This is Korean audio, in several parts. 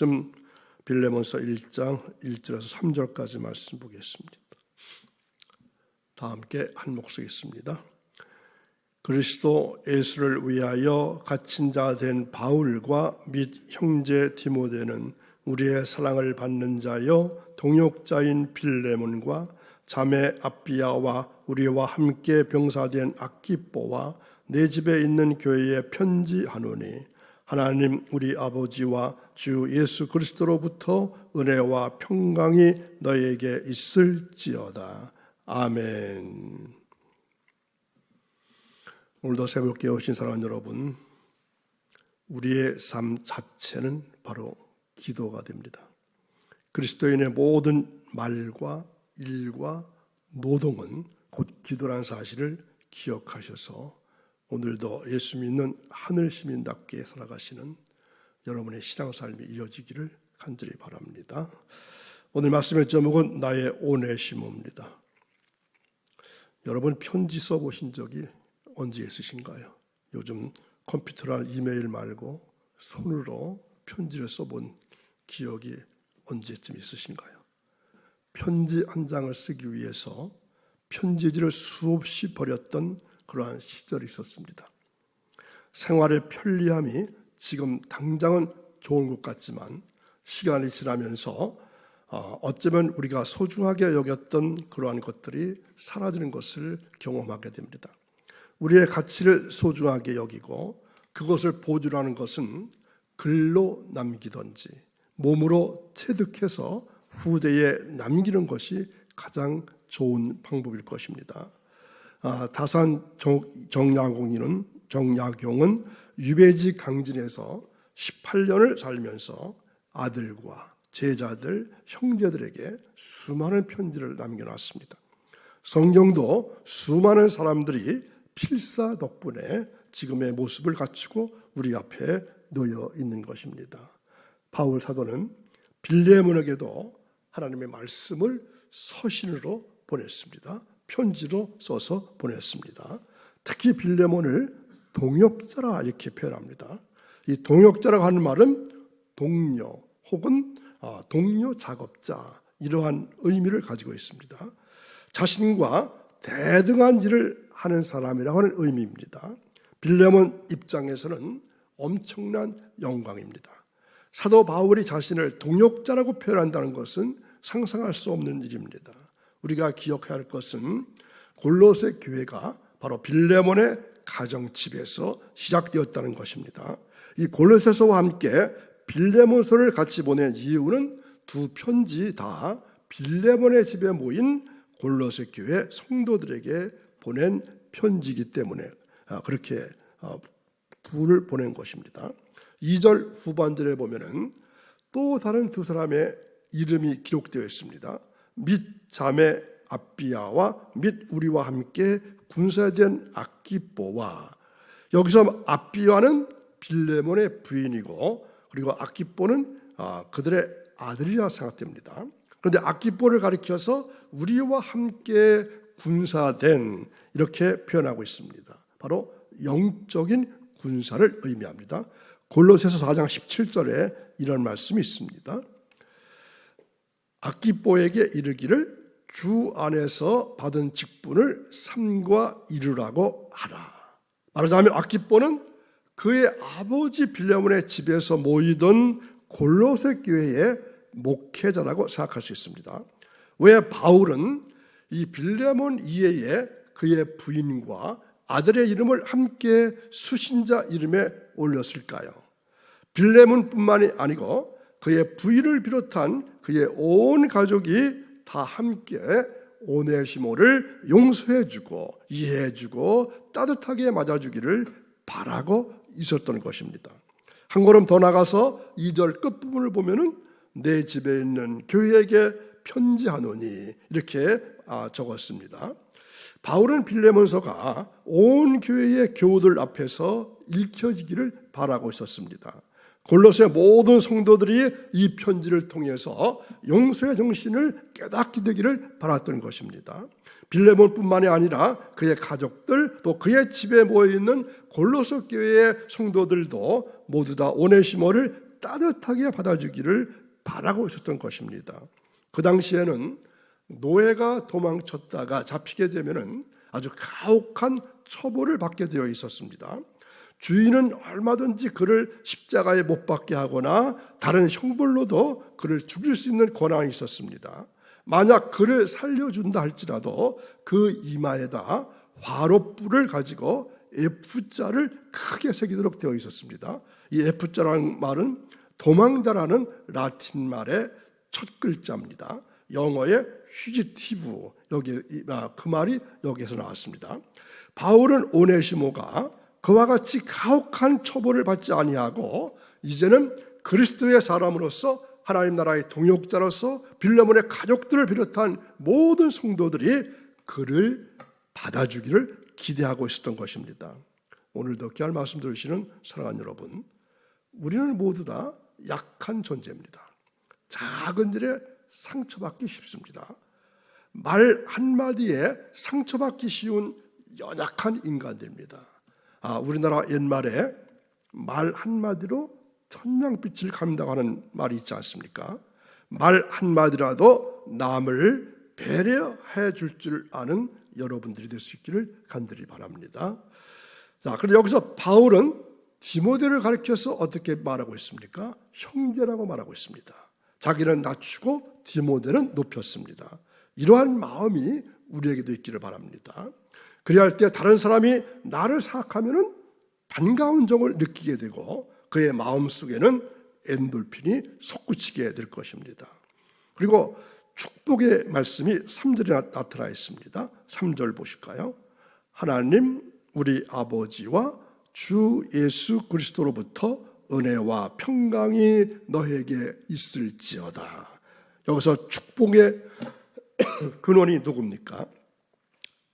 좀 빌레몬서 1장 1절에서 3절까지 말씀 보겠습니다. 다 함께 한 목소리 있습니다. 그리스도 예수를 위하여 갇힌 자 된 바울과 및 형제 디모데는 우리의 사랑을 받는 자여 동역자인 빌레몬과 자매 아비야와 우리와 함께 병사된 아키뽀와 내 집에 있는 교회에 편지하노니 하나님 우리 아버지와 주 예수 그리스도로부터 은혜와 평강이 너에게 있을지어다. 아멘. 오늘도 새롭게 오신 사랑하는 여러분, 우리의 삶 자체는 바로 기도가 됩니다. 그리스도인의 모든 말과 일과 노동은 곧 기도라는 사실을 기억하셔서 오늘도 예수 믿는 하늘 시민답게 살아가시는 여러분의 신앙삶이 이어지기를 간절히 바랍니다. 오늘 말씀의 제목은 나의 오네시모입니다. 여러분 편지 써보신 적이 언제 있으신가요? 요즘 컴퓨터나 이메일 말고 손으로 편지를 써본 기억이 언제쯤 있으신가요? 편지 한 장을 쓰기 위해서 편지지를 수없이 버렸던 그러한 시절이 있었습니다. 생활의 편리함이 지금 당장은 좋은 것 같지만 시간이 지나면서 어쩌면 우리가 소중하게 여겼던 그러한 것들이 사라지는 것을 경험하게 됩니다. 우리의 가치를 소중하게 여기고 그것을 보존하는 것은 글로 남기든지 몸으로 체득해서 후대에 남기는 것이 가장 좋은 방법일 것입니다. 다산 정약용은 유배지 강진에서 18년을 살면서 아들과 제자들, 형제들에게 수많은 편지를 남겨놨습니다. 성경도 수많은 사람들이 필사 덕분에 지금의 모습을 갖추고 우리 앞에 놓여 있는 것입니다. 바울 사도는 빌레몬에게도 하나님의 말씀을 서신으로 보냈습니다. 편지로 써서 보냈습니다. 특히 빌레몬을 동역자라 이렇게 표현합니다. 이 동역자라고 하는 말은 동료 혹은 동료 작업자 이러한 의미를 가지고 있습니다. 자신과 대등한 일을 하는 사람이라고 하는 의미입니다. 빌레몬 입장에서는 엄청난 영광입니다. 사도 바울이 자신을 동역자라고 표현한다는 것은 상상할 수 없는 일입니다. 우리가 기억해야 할 것은 골로새 교회가 바로 빌레몬의 가정집에서 시작되었다는 것입니다. 이 골로새서와 함께 빌레몬서를 같이 보낸 이유는 두 편지 다 빌레몬의 집에 모인 골로새 교회 성도들에게 보낸 편지이기 때문에 그렇게 둘을 보낸 것입니다. 2절 후반절에 보면은 또 다른 두 사람의 이름이 기록되어 있습니다. 및 자매 아비야와 및 우리와 함께 군사된 아키뽀와, 여기서 아비야는 빌레몬의 부인이고 그리고 아키뽀는 그들의 아들이라 생각됩니다. 그런데 아키뽀를 가리켜서 우리와 함께 군사된 이렇게 표현하고 있습니다. 바로 영적인 군사를 의미합니다. 골로새서 4장 17절에 이런 말씀이 있습니다. 아키뽀에게 이르기를 주 안에서 받은 직분을 삼과 이루라고 하라. 말하자면 아키뽀는 그의 아버지 빌레몬의 집에서 모이던 골로새 교회의 목회자라고 생각할 수 있습니다. 왜 바울은 이 빌레몬 이외에 그의 부인과 아들의 이름을 함께 수신자 이름에 올렸을까요? 빌레몬뿐만이 아니고 그의 부인을 비롯한 그의 온 가족이 다 함께 오네시모를 용서해주고 이해해주고 따뜻하게 맞아주기를 바라고 있었던 것입니다. 한 걸음 더 나가서 2절 끝부분을 보면은 내 집에 있는 교회에게 편지하노니 이렇게 적었습니다. 바울은 빌레몬서가 온 교회의 교우들 앞에서 읽혀지기를 바라고 있었습니다. 골로새 모든 성도들이 이 편지를 통해서 용서의 정신을 깨닫게 되기를 바랐던 것입니다. 빌레몬뿐만이 아니라 그의 가족들 또 그의 집에 모여있는 골로새 교회의 성도들도 모두 다 오네시모를 따뜻하게 받아주기를 바라고 있었던 것입니다. 그 당시에는 노예가 도망쳤다가 잡히게 되면은 아주 가혹한 처벌을 받게 되어 있었습니다. 주인은 얼마든지 그를 십자가에 못 박게 하거나 다른 형벌로도 그를 죽일 수 있는 권한이 있었습니다. 만약 그를 살려준다 할지라도 그 이마에다 화롯불을 가지고 F자를 크게 새기도록 되어 있었습니다. 이 F자라는 말은 도망자라는 라틴 말의 첫 글자입니다. 영어의 휴지티브, 그 말이 여기에서 나왔습니다. 바울은 오네시모가 그와 같이 가혹한 처벌을 받지 아니하고 이제는 그리스도의 사람으로서 하나님 나라의 동역자로서 빌레몬의 가족들을 비롯한 모든 성도들이 그를 받아주기를 기대하고 있었던 것입니다. 오늘도 귀한 말씀 들으시는 사랑하는 여러분, 우리는 모두 다 약한 존재입니다. 작은 일에 상처받기 쉽습니다. 말 한마디에 상처받기 쉬운 연약한 인간들입니다. 우리나라 옛말에 말 한마디로 천냥빛을 감다고 하는 말이 있지 않습니까? 말 한마디라도 남을 배려해 줄 줄 아는 여러분들이 될 수 있기를 간절히 바랍니다. 자, 그런데 여기서 바울은 디모데를 가리켜서 어떻게 말하고 있습니까? 형제라고 말하고 있습니다. 자기는 낮추고 디모데는 높였습니다. 이러한 마음이 우리에게도 있기를 바랍니다. 그래야 할 때 다른 사람이 나를 생각하면 반가운 정을 느끼게 되고 그의 마음속에는 엔돌핀이 솟구치게 될 것입니다. 그리고 축복의 말씀이 3절에 나타나 있습니다. 3절 보실까요? 하나님 우리 아버지와 주 예수 그리스도로부터 은혜와 평강이 너에게 있을지어다. 여기서 축복의 근원이 누굽니까?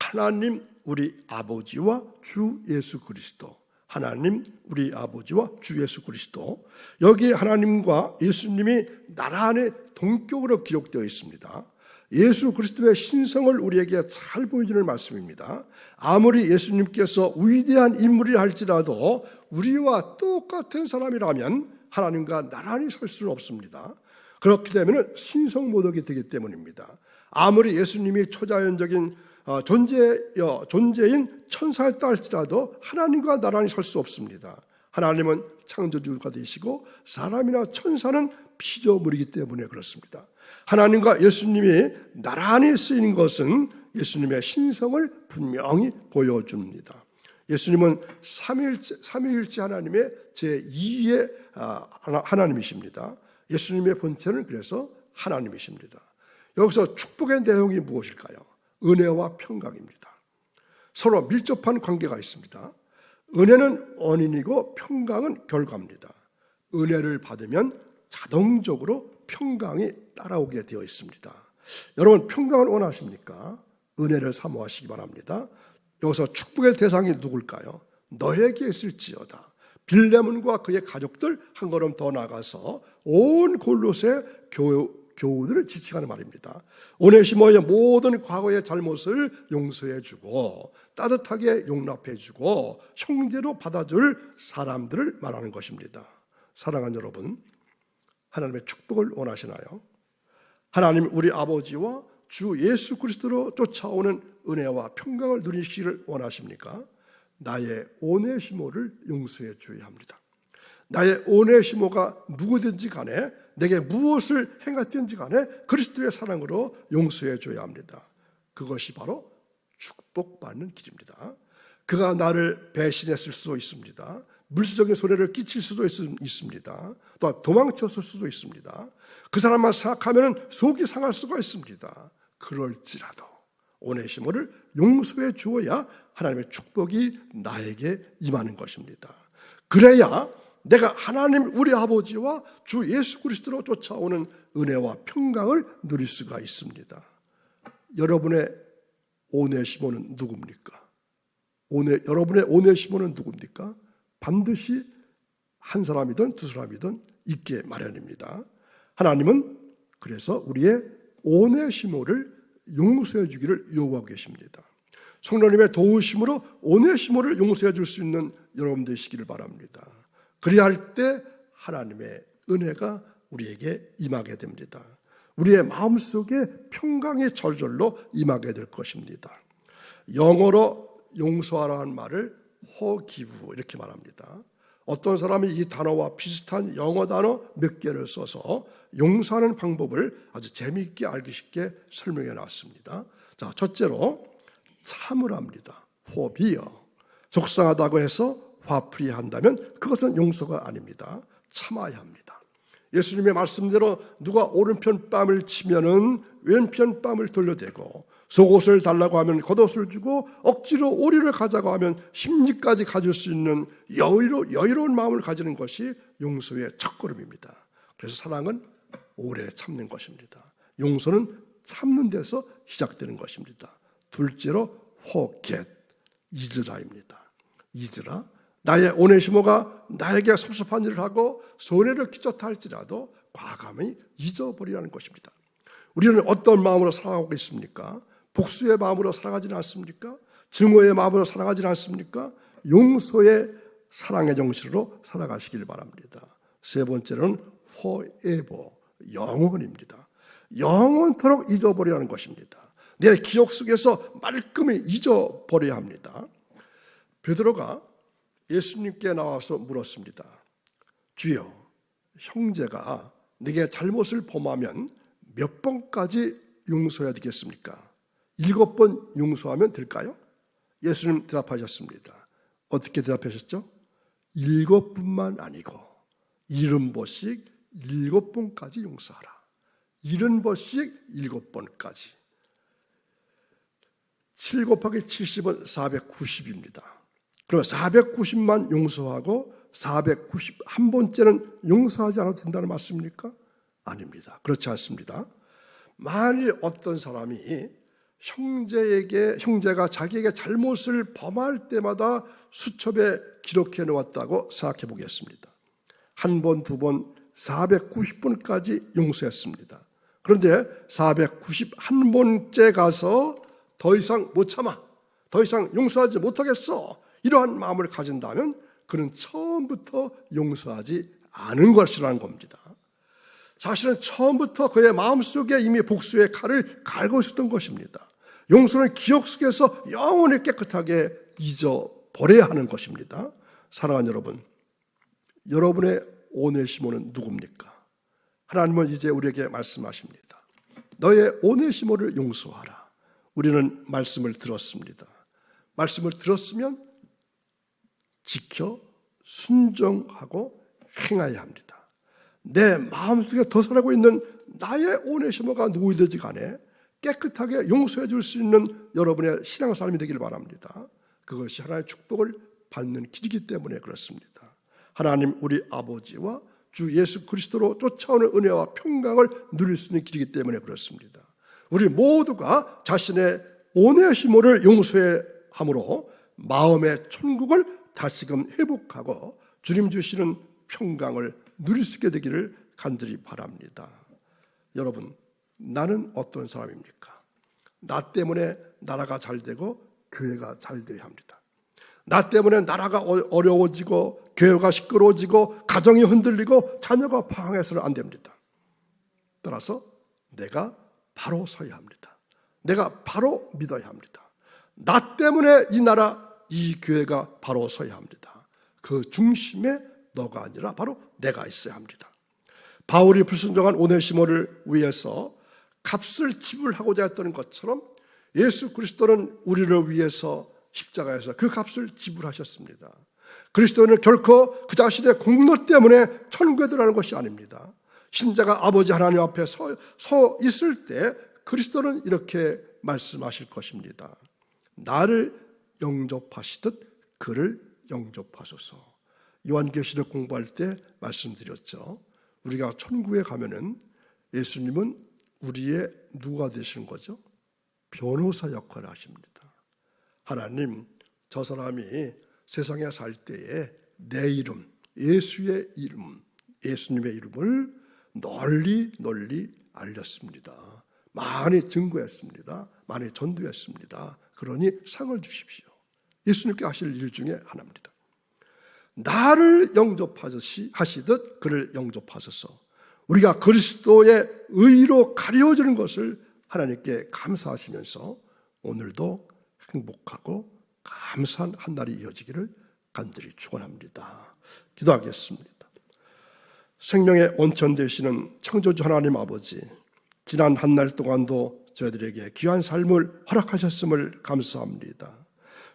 하나님 우리 아버지와 주 예수 그리스도. 하나님 우리 아버지와 주 예수 그리스도. 여기에 하나님과 예수님이 나란히 동격으로 기록되어 있습니다. 예수 그리스도의 신성을 우리에게 잘 보여주는 말씀입니다. 아무리 예수님께서 위대한 인물이라 할지라도 우리와 똑같은 사람이라면 하나님과 나란히 설 수는 없습니다. 그렇게 되면 신성모독이 되기 때문입니다. 아무리 예수님이 초자연적인 존재인 천사였다 할지라도 하나님과 나란히 설 수 없습니다. 하나님은 창조주가 되시고 사람이나 천사는 피조물이기 때문에 그렇습니다. 하나님과 예수님이 나란히 쓰이는 것은 예수님의 신성을 분명히 보여줍니다. 예수님은 삼위일체 하나님의 제2의 하나님이십니다. 예수님의 본체는 그래서 하나님이십니다. 여기서 축복의 내용이 무엇일까요? 은혜와 평강입니다. 서로 밀접한 관계가 있습니다. 은혜는 원인이고 평강은 결과입니다. 은혜를 받으면 자동적으로 평강이 따라오게 되어 있습니다. 여러분 평강을 원하십니까? 은혜를 사모하시기 바랍니다. 여기서 축복의 대상이 누굴까요? 너에게 있을지어다. 빌레몬과 그의 가족들 한 걸음 더 나가서 온 골로새 교우들을 지칭하는 말입니다. 오네시모의 모든 과거의 잘못을 용서해주고 따뜻하게 용납해주고 형제로 받아줄 사람들을 말하는 것입니다. 사랑하는 여러분, 하나님의 축복을 원하시나요? 하나님 우리 아버지와 주 예수 그리스도로 쫓아오는 은혜와 평강을 누리시기를 원하십니까? 나의 오네시모를 용서해 줘야 합니다. 나의 오네시모가 누구든지 간에 내게 무엇을 행했든지 간에 그리스도의 사랑으로 용서해 줘야 합니다. 그것이 바로 축복받는 길입니다. 그가 나를 배신했을 수도 있습니다. 물질적인 손해를 끼칠 수도 있습니다. 또 도망쳤을 수도 있습니다. 그 사람만 생각하면 속이 상할 수가 있습니다. 그럴지라도 오네시모를 용서해 주어야 하나님의 축복이 나에게 임하는 것입니다. 그래야 내가 하나님 우리 아버지와 주 예수 그리스도로 쫓아오는 은혜와 평강을 누릴 수가 있습니다. 여러분의 오네시모는 누굽니까? 여러분의 오네시모는 누굽니까? 반드시 한 사람이든 두 사람이든 있게 마련입니다. 하나님은 그래서 우리의 오네시모를 용서해 주기를 요구하고 계십니다. 성령님의 도우심으로 오네시모를 용서해 줄 수 있는 여러분 되시기를 바랍니다. 그래야 할 때 하나님의 은혜가 우리에게 임하게 됩니다. 우리의 마음속에 평강이 절절로 임하게 될 것입니다. 영어로 용서하라는 말을 forgive 이렇게 말합니다. 어떤 사람이 이 단어와 비슷한 영어 단어 몇 개를 써서 용서하는 방법을 아주 재미있게 알기 쉽게 설명해 놨습니다. 자, 첫째로 참으랍니다. forbear. 속상하다고 해서 화풀이 한다면 그것은 용서가 아닙니다. 참아야 합니다. 예수님의 말씀대로 누가 오른편 뺨을 치면은 왼편 뺨을 돌려대고 속옷을 달라고 하면 겉옷을 주고 억지로 오리를 가자고 하면 심리까지 가질 수 있는 여유로운 마음을 가지는 것이 용서의 첫걸음입니다. 그래서 사랑은 오래 참는 것입니다. 용서는 참는 데서 시작되는 것입니다. 둘째로 forget, 잊으라입니다. 잊으라. 나의 오네시모가 나에게 섭섭한 일을 하고 손해를 끼쳤다 할지라도 과감히 잊어버리라는 것입니다. 우리는 어떤 마음으로 살아가고 있습니까? 복수의 마음으로 살아가지는 않습니까? 증오의 마음으로 살아가지는 않습니까? 용서의 사랑의 정신으로 살아가시길 바랍니다. 세 번째로는 forever, 영원입니다. 영원토록 잊어버리라는 것입니다. 내 기억 속에서 말끔히 잊어버려야 합니다. 베드로가 예수님께 나와서 물었습니다. 주여, 형제가 네게 잘못을 범하면 몇 번까지 용서해야 되겠습니까? 7번 용서하면 될까요? 예수님 대답하셨습니다. 어떻게 대답하셨죠? 7번만 아니고 70번씩 7번까지 용서하라. 70번씩 7번까지. 7 곱하기 70은 490입니다. 그럼 490만 용서하고 491번째는 용서하지 않아도 된다는 말씀입니까? 아닙니다. 그렇지 않습니다. 만일 어떤 사람이 형제가 자기에게 잘못을 범할 때마다 수첩에 기록해 놓았다고 생각해 보겠습니다. 한 번, 두 번, 490번까지 용서했습니다. 그런데 491번째 가서 더 이상 못 참아, 더 이상 용서하지 못하겠어, 이러한 마음을 가진다면 그는 처음부터 용서하지 않은 것이라는 겁니다. 사실은 처음부터 그의 마음속에 이미 복수의 칼을 갈고 있었던 것입니다. 용서는 기억 속에서 영원히 깨끗하게 잊어버려야 하는 것입니다. 사랑하는 여러분, 여러분의 오네시모는 누굽니까? 하나님은 이제 우리에게 말씀하십니다. 너의 오네시모를 용서하라. 우리는 말씀을 들었습니다. 말씀을 들었으면 지켜 순종하고 행해야 합니다. 내 마음속에 더 살아고 있는 나의 오네시모가 누구든지 간에 깨끗하게 용서해 줄 수 있는 여러분의 신앙삶이 되기를 바랍니다. 그것이 하나님의 축복을 받는 길이기 때문에 그렇습니다. 하나님 우리 아버지와 주 예수 그리스도로 쫓아오는 은혜와 평강을 누릴 수 있는 길이기 때문에 그렇습니다. 우리 모두가 자신의 오네시모를 용서해 함으로 마음의 천국을 다시금 회복하고 주님 주시는 평강을 누릴 수 있게 되기를 간절히 바랍니다. 여러분, 나는 어떤 사람입니까? 나 때문에 나라가 잘 되고 교회가 잘 되어야 합니다. 나 때문에 나라가 어려워지고 교회가 시끄러워지고 가정이 흔들리고 자녀가 방황해서는 안 됩니다. 따라서 내가 바로 서야 합니다. 내가 바로 믿어야 합니다. 나 때문에 이 나라, 이 교회가 바로 서야 합니다. 그 중심에 너가 아니라 바로 내가 있어야 합니다. 바울이 불순종한 오네시모를 위해서 값을 지불하고자 했던 것처럼 예수 그리스도는 우리를 위해서 십자가에서 그 값을 지불하셨습니다. 그리스도는 결코 그 자신의 공로 때문에 천국에 들어가는 것이 아닙니다. 신자가 아버지 하나님 앞에 서 있을 때 그리스도는 이렇게 말씀하실 것입니다. 나를 영접하시듯 그를 영접하소서. 요한계시록 공부할 때 말씀드렸죠. 우리가 천국에 가면은 예수님은 우리의 누가 되시는 거죠? 변호사 역할을 하십니다. 하나님, 저 사람이 세상에 살 때에 내 이름, 예수의 이름, 예수님의 이름을 널리 알렸습니다. 많이 증거했습니다. 많이 전도했습니다. 그러니 상을 주십시오. 예수님께 하실 일 중에 하나입니다. 나를 영접하시듯 그를 영접하소서. 우리가 그리스도의 의로 가려지는 것을 하나님께 감사하시면서 오늘도 행복하고 감사한 한 날이 이어지기를 간절히 축원합니다. 기도하겠습니다. 생명의 온천 되시는 창조주 하나님 아버지, 지난 한 날 동안도 저희들에게 귀한 삶을 허락하셨음을 감사합니다.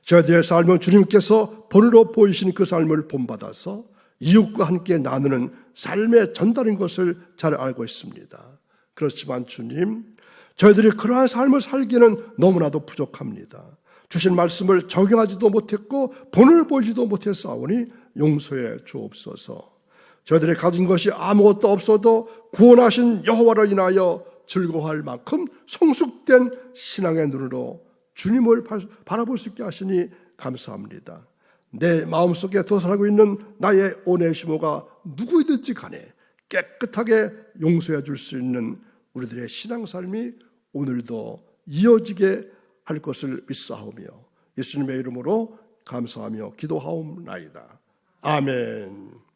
저희들의 삶은 주님께서 본으로 보이신 그 삶을 본받아서 이웃과 함께 나누는 삶의 전달인 것을 잘 알고 있습니다. 그렇지만 주님, 저희들이 그러한 삶을 살기는 너무나도 부족합니다. 주신 말씀을 적용하지도 못했고 본을 보이지도 못했사오니 용서해 주옵소서. 저희들이 가진 것이 아무것도 없어도 구원하신 여호와를 인하여 즐거워할 만큼 성숙된 신앙의 눈으로 주님을 바라볼 수 있게 하시니 감사합니다. 내 마음속에 도살하고 있는 나의 오네시모가 누구이든지 간에 깨끗하게 용서해 줄 수 있는 우리들의 신앙삶이 오늘도 이어지게 할 것을 믿사오며 예수님의 이름으로 감사하며 기도하옵나이다. 아멘.